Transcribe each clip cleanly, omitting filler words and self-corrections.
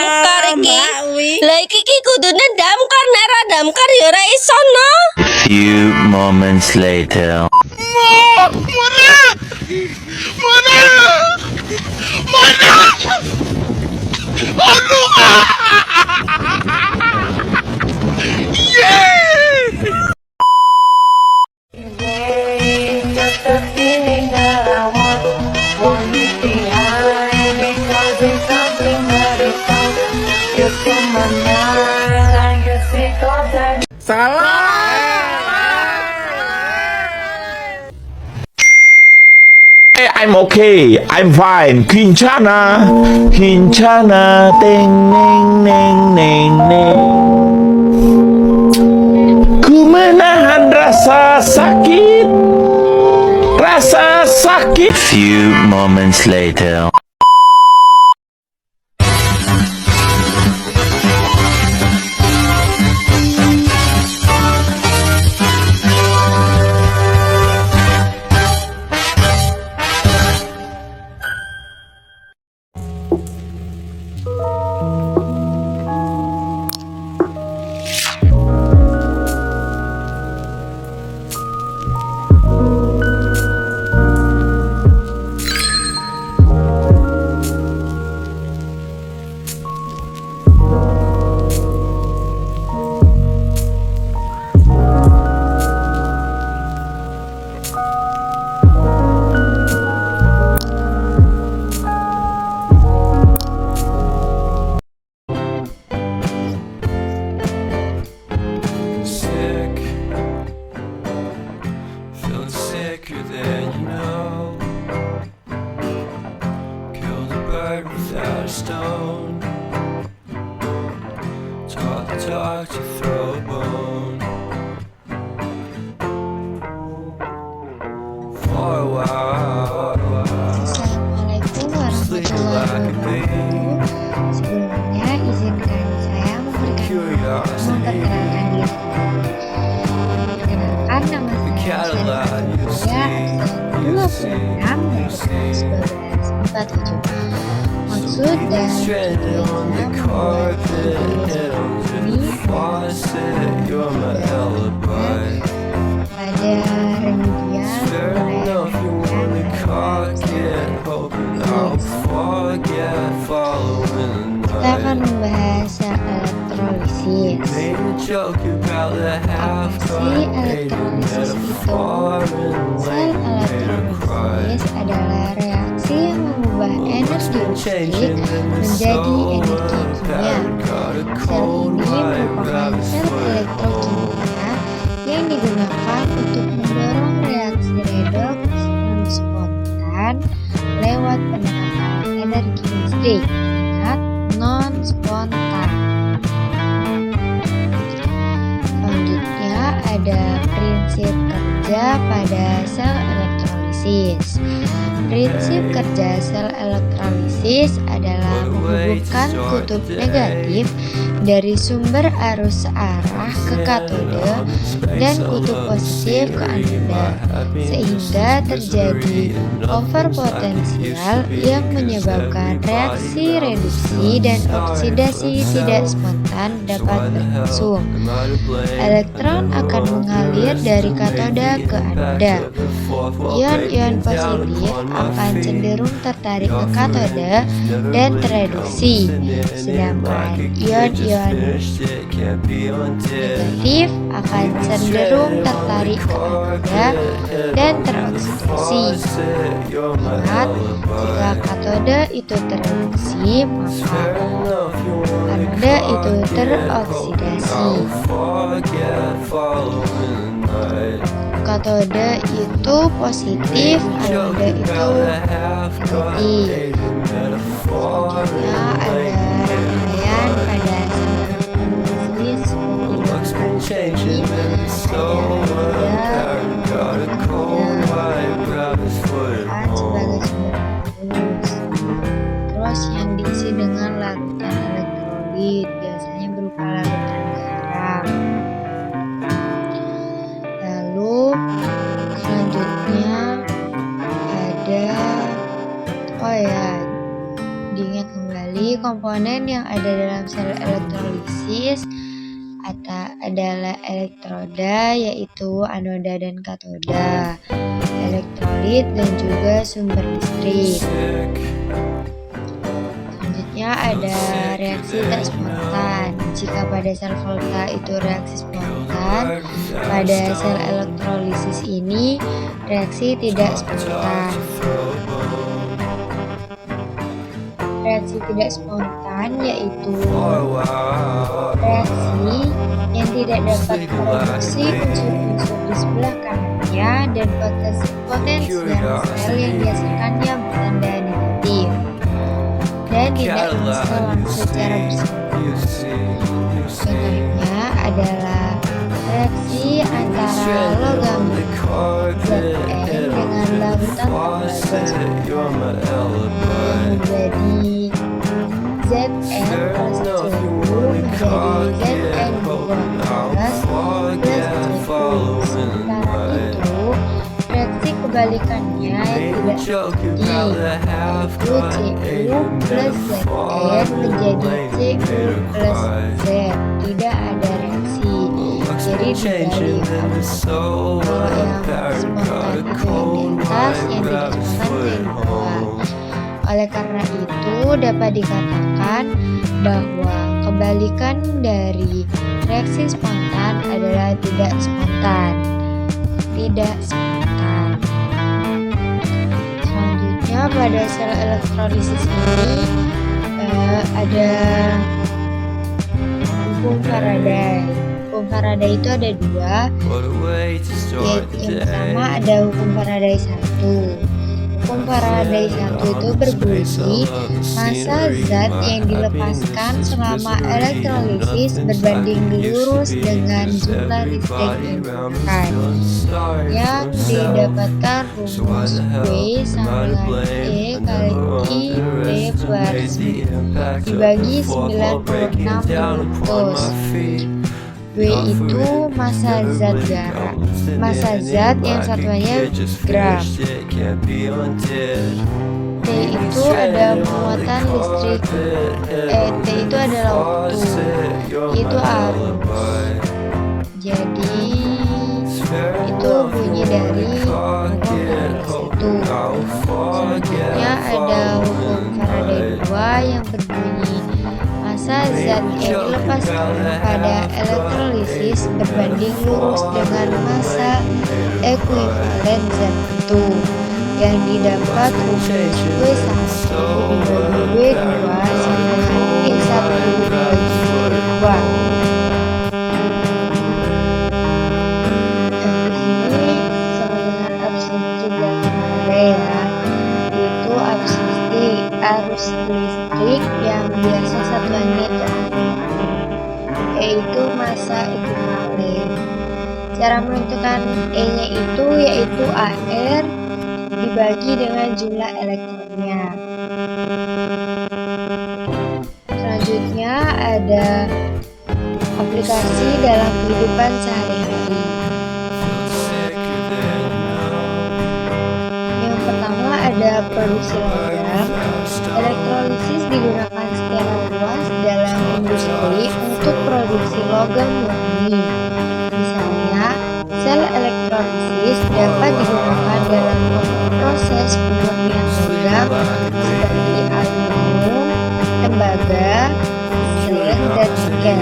damkar iki. Lah iki kudune damkar, nek ra damkar ya ora iso no. Few moments later. I'm okay. I'm fine. Kincana, Kincana, ting, ning, ning, ning, ning. Ku menahan rasa sakit, rasa sakit. Few moments later. Sicker than you know. Killed a bird without a stone. Taught the dog to throw a bone. For a while, Assalamualaikum warahmatullahi wabarakatuh. Sebelumnya izinkan saya memperkenalkan diri. Perkenalkan, nama saya Syafiqah, 26 Maksud dan tujuannya membuat ini pada remedial kita akan membahas sel elektrolisis. Apa sih elektrolisis itu? Sel elektrolisis adalah reaksi yang mengubah energi listrik menjadi energi kimia. Sel ini merupakan sel elektrokimia yang digunakan untuk mendorong reaksi redoks non-spontan lewat penerapan energi listrik. Ingat, non-spontan. Selanjutnya ada prinsip kerja pada sel elektrolisis. Prinsip kerja sel elektrolisis adalah menghubungkan kutub negatif dari sumber arus searah ke katode dan kutub positif ke anoda, sehingga terjadi overpotensial yang menyebabkan reaksi reduksi dan oksidasi tidak spontan dapat berlangsung. Elektron akan mengalir dari katode ke anoda. Ion-ion positif akan cenderung tertarik ke katode dan tereduksi, sedangkan ion-ion negatif akan cenderung tertarik ke anoda dan teroksidasi. Ingat, jika katode itu tereduksi, maka anoda itu teroksidasi. Katode itu positif, anoda itu negatif. Selanjutnya ada rangkaian pada sel elektrolisis seperti sebagai sumber arus. Terus yang diisi dengan larutan elektrolit biasanya berupa larutan garam. Lalu selanjutnya ada diingat kembali komponen yang ada dalam sel elektrolisis adalah elektroda, yaitu anoda dan katoda, elektrolit, dan juga sumber listrik. Selanjutnya ada reaksi tak spontan. Jika pada sel volta itu reaksi spontan, pada sel elektrolisis ini reaksi tidak spontan. Reaksi tidak spontan yaitu reaksi yang tidak dapat produksi unsur-unsur di sebelah kanannya dan potensial sel yang dihasilkannya bertanda negatif dan tidak instan secara bersambung. Contohnya adalah reaksi antara logam Zn dengan larutan tembaga menjadi Zn plus Cu menjadi Zn2 plus Cu. Sementara itu, reaksi kebalikannya yang tidak terjadi, yaitu Cu plus Zn menjadi Cu plus Z. Tidak ada reaksi. Jadi dibalik, kalau yang spontan itu yang di atas, yang tidak spontan itu yang di bawah. Oleh karena itu dapat dikatakan bahwa kebalikan dari reaksi spontan adalah tidak spontan. Tidak spontan. Selanjutnya pada sel elektrolisis ini ada hukum Faraday. Hukum Faraday itu ada dua, yaitu yang pertama ada hukum Faraday 1. Hukum Faraday 1 itu berbunyi massa zat yang dilepaskan selama elektrolisis berbanding lurus dengan jumlah listrik yang digunakan, yang didapatkan rumus W sama dengan E kali I P per 9 dibagi 96 rumus. W itu massa zat garam, massa zat yang satuannya gram. T itu ada muatan listrik, T itu adalah waktu, itu arus. Jadi itu bunyi dari hukum Faraday 1. Selanjutnya ada hukum Faraday 2 yang berbunyi massa zat yang dilepaskan pada elektrolisis berbanding lurus dengan massa ekuivalen zat itu, yang didapat rumus W1 dibagi W2 sama dengan I1 dibagi W2. Ini sama dengan arus listrik dan Faraday ya, yaitu arus listrik yang biasa satuannya yaitu massa ekuivalen. Cara menentukan E-nya itu yaitu AR dibagi dengan jumlah elektronnya. Selanjutnya ada aplikasi dalam kehidupan sehari-hari. Yang pertama ada produksi logam. Elektrolisis digunakan secara luas dalam industri untuk produksi logam murni. Misalnya, sel elektrolisis dapat digunakan dalam proses pemurnian logam seperti aluminium, tembaga, zen, dan nikel.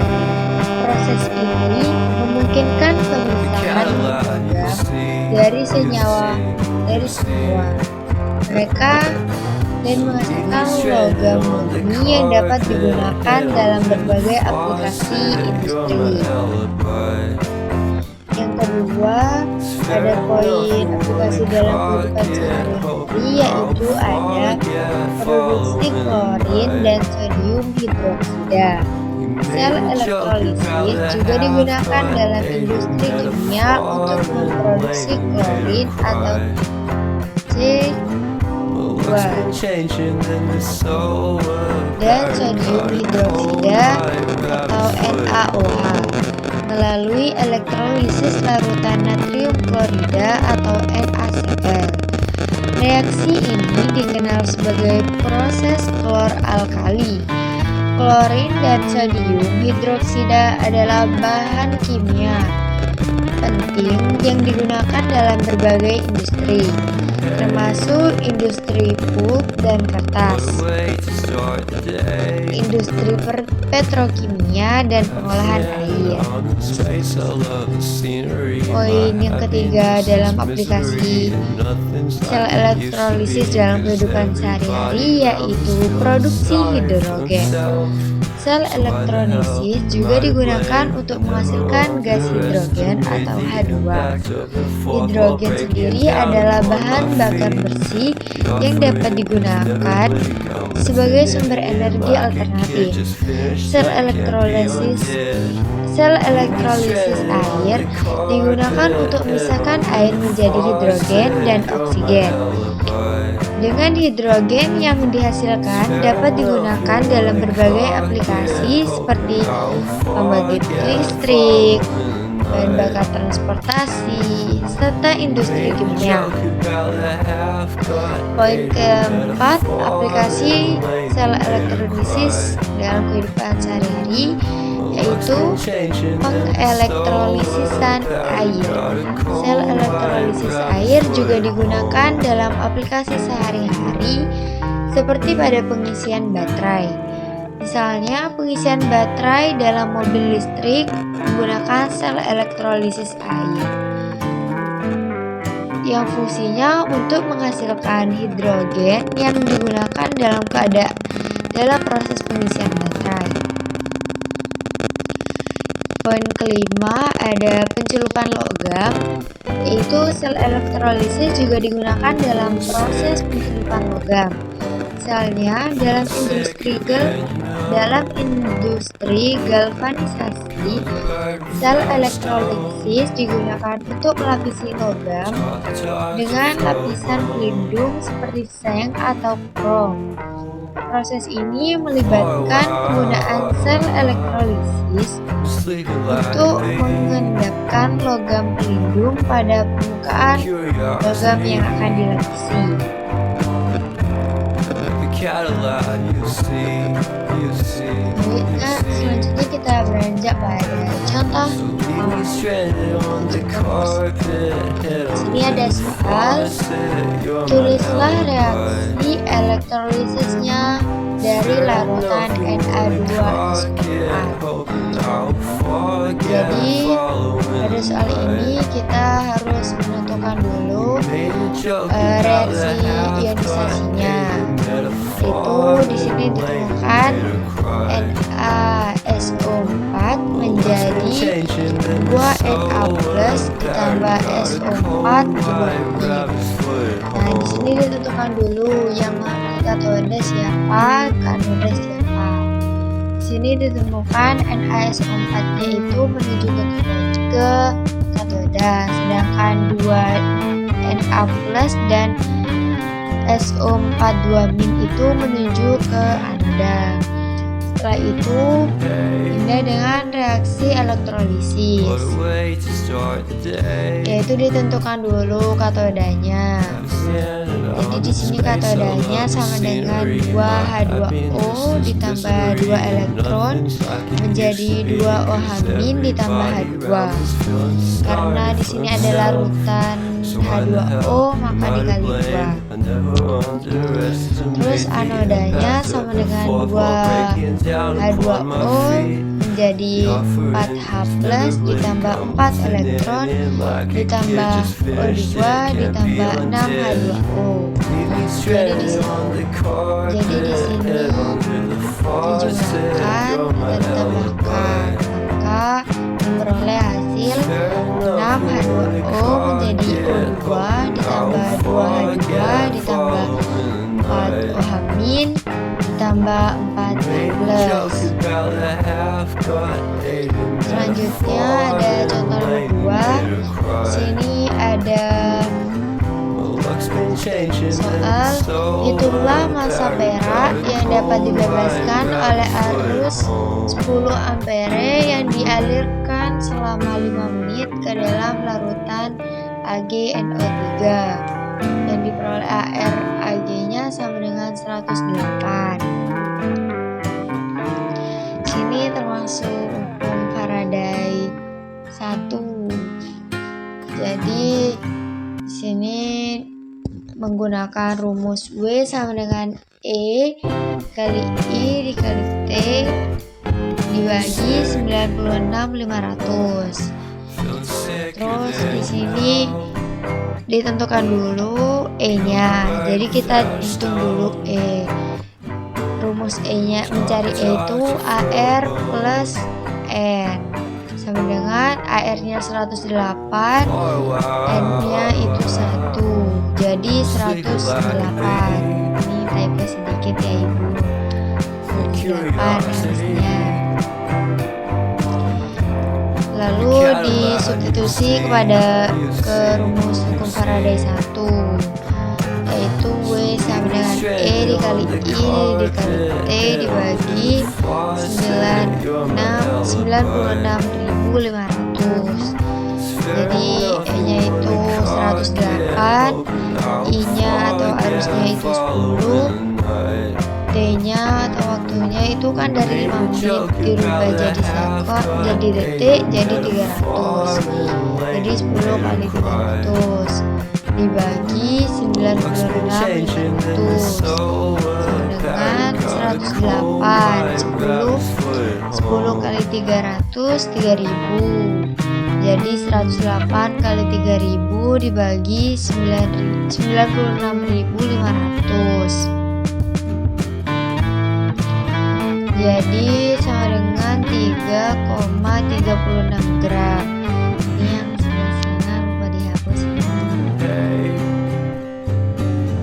Proses ini memungkinkan pemisahan logam dari senyawa mereka dan menghasilkan logam murni yang dapat digunakan dalam berbagai aplikasi industri. Yang kedua, ada poin aplikasi dalam kehidupan sehari-hari, yaitu ada produksi klorin dan sodium hidroksida. Sel elektrolisis juga digunakan dalam industri kimia untuk memproduksi klorin atau C2 dan sodium hidroksida atau NaOH melalui elektrolisis larutan natrium klorida atau NaCl. Reaksi ini dikenal sebagai proses klor alkali. klorin dan sodium hidroksida adalah bahan kimia penting yang digunakan dalam berbagai industri, termasuk industri pulp dan kertas, industri petrokimia, dan pengolahan air. Poin yang ketiga dalam aplikasi sel elektrolisis dalam kehidupan sehari-hari yaitu produksi hidrogen. Sel elektrolisis juga digunakan untuk menghasilkan gas hidrogen atau H2. Hidrogen sendiri adalah bahan bakar bersih yang dapat digunakan sebagai sumber energi alternatif. Sel elektrolisis air digunakan untuk memisahkan air menjadi hidrogen dan oksigen. Dengan hidrogen yang dihasilkan dapat digunakan dalam berbagai aplikasi seperti pembangkit listrik, bahan bakar transportasi, serta industri kimia. Poin keempat, aplikasi sel elektrolisis dalam kehidupan sehari-hari yaitu pengelektrolisisan air. Sel elektrolisis air juga digunakan dalam aplikasi sehari-hari seperti pada pengisian baterai. Misalnya, pengisian baterai dalam mobil listrik menggunakan sel elektrolisis air yang fungsinya untuk menghasilkan hidrogen yang digunakan dalam proses pengisian baterai. Poin kelima ada pencelupan logam, yaitu sel elektrolisis juga digunakan dalam proses pencelupan logam. Misalnya dalam industri galvanisasi, sel elektrolisis digunakan untuk melapisi logam dengan lapisan pelindung seperti seng atau krom. Proses ini melibatkan penggunaan sel elektrolisis untuk mengendapkan logam pelindung pada permukaan logam yang akan dilapisi. Nah, selanjutnya kita beranjak pada contoh. Sini ada soal. Tulislah reaksi elektrolisisnya dari larutan Na2SO4. Jadi pada soal ini kita harus menentukan dulu reaksi ionisasinya. Itu di sini ditemukan NaSO4 menjadi 2Na plus ditambah SO4 2-nya. Nah, di sini ditentukan dulu yang katoda siapa, kanoda siapa. Di sini ditemukan NaSO4-nya itu menuju ke katoda, sedangkan 2Na plus dan SO4 2- itu menuju ke anoda. Setelah itu pindah dengan reaksi elektrolisis, yaitu ditentukan dulu katodanya. Jadi di sini katodanya sama dengan 2H2O ditambah 2 elektron menjadi 2OH- ditambah H2. Karena di sini ada larutan H2O maka dikali 2. Terus anodanya sama dengan 2H2O menjadi 4H plus ditambah 4 elektron ditambah O2 ditambah 6H2O. Jadi di sini dijumlahkan dan ditambahkan, maka memperoleh hasil 6H2O menjadi O2 ditambah 2H2 ditambah 4OH- ditambah 4H plus. Selanjutnya ada contoh nomor 2. Sini ada soal, hitunglah massa perak yang dapat dibebaskan oleh arus 10 ampere yang dialirkan selama 5 menit ke dalam larutan AgNO3 yang diperoleh AR Ag-nya sama dengan 108. masuk hukum Faraday 1. Jadi di sini menggunakan rumus W sama dengan E kali I dikali T dibagi 96.500. Terus di sini ditentukan dulu E-nya. Jadi kita hitung dulu E. Rumus E-nya, mencari E itu AR plus N sama dengan AR-nya 108, N-nya itu 1. Jadi 108. Ini typo sedikit ya Ibu. 108 harusnya. Lalu disubstitusi ke rumus hukum Faraday 1, yaitu W sama dengan E dikali I dikali T dibagi 96.500. Jadi E-nya itu 108, I-nya atau arusnya itu 10, T-nya atau waktunya itu kan dari 5 menit dirubah jadi sekon, jadi detik, jadi 300. Jadi 10 kali 300 dibagi 96.500 dengan 108. 10 kali 300 3000. Jadi 108 kali 3000 dibagi 96.500. Jadi sama dengan 3,36 gram. Ini yang setengah lupa dihapus.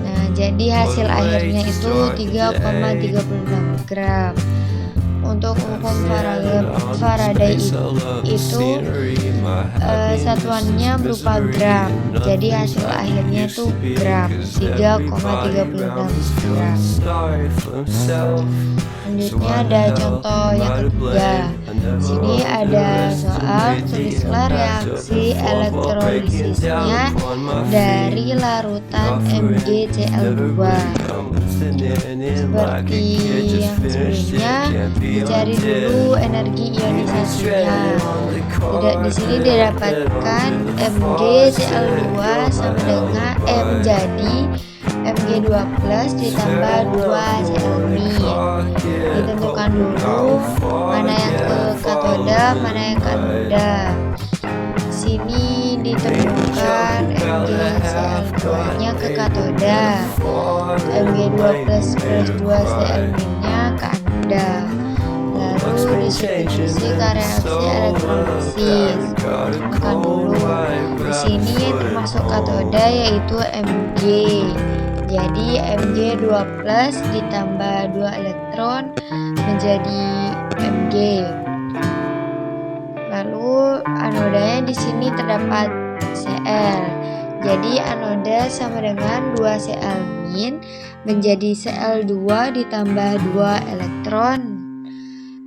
Nah, jadi hasil akhirnya itu 3,36 gram. Untuk hukum Faraday itu satuannya berupa gram. Jadi hasil akhirnya itu gram, 3,36 gram. Selanjutnya ada contoh yang ketiga. Sini ada soal tulislah reaksi elektrolisisnya dari larutan MgCl2. Seperti yang sebelumnya, dicari dulu energi ionisasinya. Di sini didapatkan MgCl2 sama dengan menjadi Mg2 plus ditambah 2 Cl-min. Ditentukan dulu mana yang ke katoda, mana yang ke anoda. Sini ditemukan MgCl2-nya ke katoda, Mg2 plus 2 Cl-min-nya ke anoda. Lalu disubstitusi ke reaksi elektrolisis. Temukan dulu. Di sini termasuk katoda yaitu Mg. Jadi Mg2 plus ditambah 2 elektron menjadi Mg. Lalu anodanya di sini terdapat Cl. Jadi anoda sama dengan 2 Cl- menjadi Cl2 ditambah 2 elektron.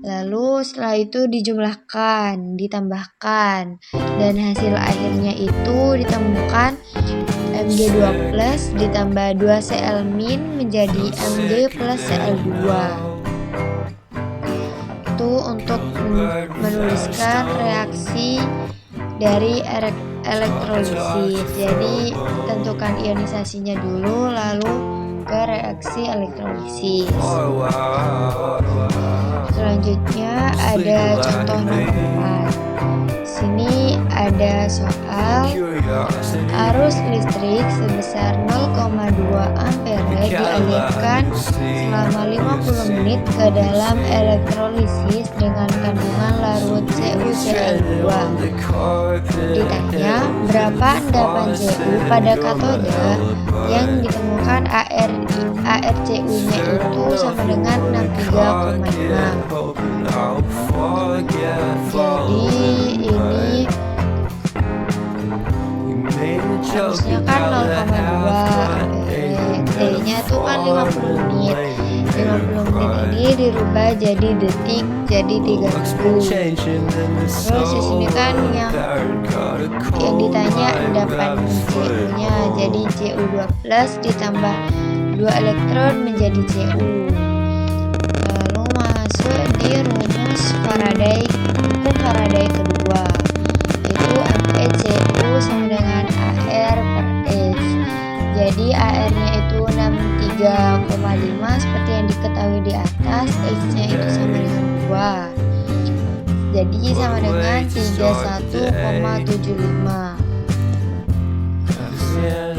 Lalu setelah itu dijumlahkan, ditambahkan, dan hasil akhirnya itu ditemukan Mg2 plus ditambah 2 Cl- menjadi Mg plus Cl2. Itu untuk menuliskan reaksi dari elektrolisis. Jadi tentukan ionisasinya dulu, lalu ke reaksi elektrolisis. Selanjutnya ada contoh nomor 4. Sini ada soal arus listrik sebesar 0,2 ampere dialirkan selama 50 menit ke dalam elektrolisis dengan kandungan larut CuCl2. Ditanya berapa endapan Cu pada katoda yang ditemukan ArCu-nya itu sama dengan 63,5. Jadi ini harusnya kan 0,2, T-nya itu kan 50 menit. 50 menit ini dirubah jadi detik, jadi 30. Terus di sini kan yang ditanya endapan Cu-nya, jadi Cu2 plus ditambah 2 elektron menjadi Cu. Lalu masuk di rumus hukum Faraday kedua, yaitu FeCU sama dengan AR per H. Jadi AR-nya itu 63,5 seperti yang diketahui di atas, H-nya itu sama dengan 2. Jadi sama dengan 31,75.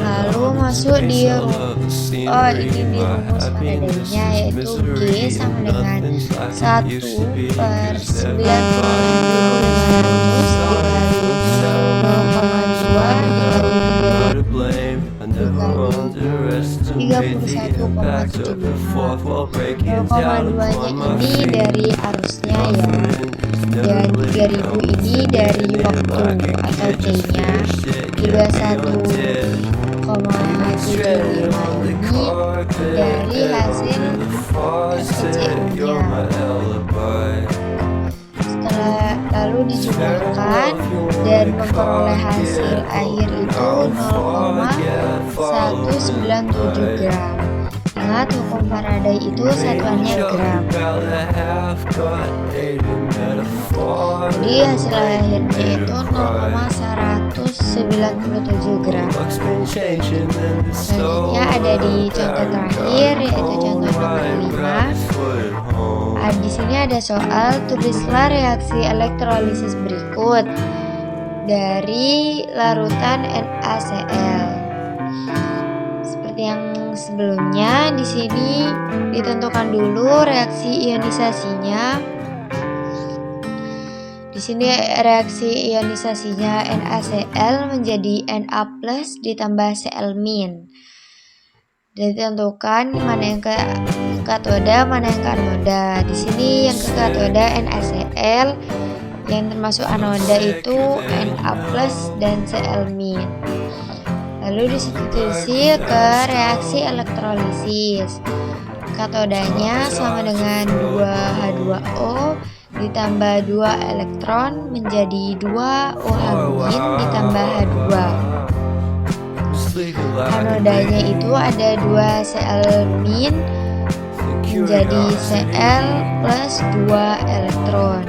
Lalu masuk di rumus Faradaynya, yaitu G sama dengan 1/96.500 dikali 0,2 0,2-nya ini dari arusnya ya, dan 3000 ini dari waktu atau T-nya, 31,75 ini dari hasil FeCU-nya. Setelah lalu dijumlahkan dan memperoleh hasil akhir itu 0,197 gram. Ingat, hukum Faraday itu satuannya gram. Jadi hasil akhirnya itu 0,197 gram. Selanjutnya ada di contoh terakhir, yaitu contoh nomor 5. Di sini ada soal, tulislah reaksi elektrolisis berikut dari larutan NaCl. Seperti yang sebelumnya, di sini ditentukan dulu reaksi ionisasinya. Di sini reaksi ionisasinya NaCl menjadi Na+ ditambah Cl-. Ditentukan mana yang ke katoda, mana yang ke anoda. Di sini yang ke katoda NaCl, yang termasuk anoda itu Na+ dan Cl-. Lalu disubstitusi ke reaksi elektrolisis. Katodanya sama dengan 2H2O ditambah 2 elektron menjadi 2OH- ditambah H2. Anodanya itu ada 2 Cl- menjadi Cl plus 2 elektron.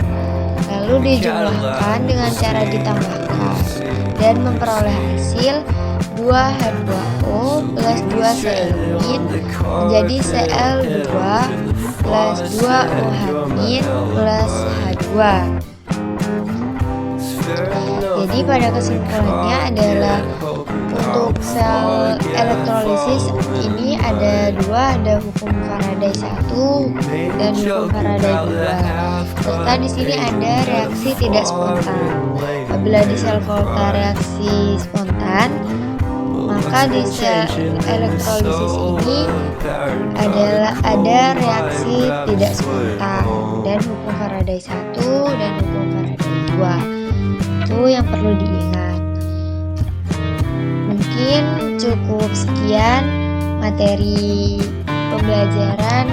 Lalu dijumlahkan dengan cara ditambahkan dan memperoleh hasil 2H2O plus 2 Cl- menjadi Cl2 plus 2OH- plus H2. Jadi pada kesimpulannya adalah untuk sel elektrolisis ini ada dua, ada hukum Faraday 1 dan hukum Faraday 2. Serta di sini ada reaksi tidak spontan. Apabila di sel Volta reaksi spontan, maka di sel elektrolisis ini ada reaksi tidak spontan, dan hukum Faraday 1 dan hukum Faraday 2. Itu yang perlu diingat. Mungkin cukup sekian materi pembelajaran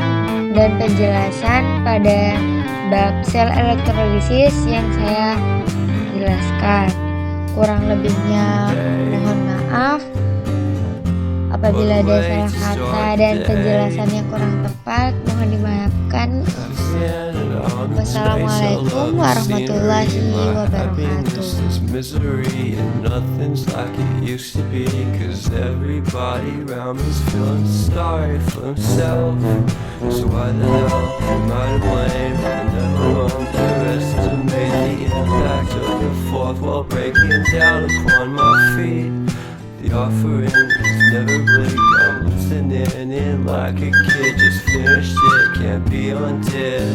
dan penjelasan pada bab sel elektrolisis yang saya jelaskan. Kurang lebihnya mohon maaf. Apabila ada salah kata dan penjelasan yang kurang tepat, mohon dimaafkan. Wassalamualaikum warahmatullahi wabarakatuh. Misery and nothing's like it used to be, 'cause everybody around me's feeling sorry for himself. So why the hell am I to blame? I never underestimate the impact of the fourth wall breaking down upon my feet. The offering is never bleak. I'm listening in like a kid just finished it, can't be undid.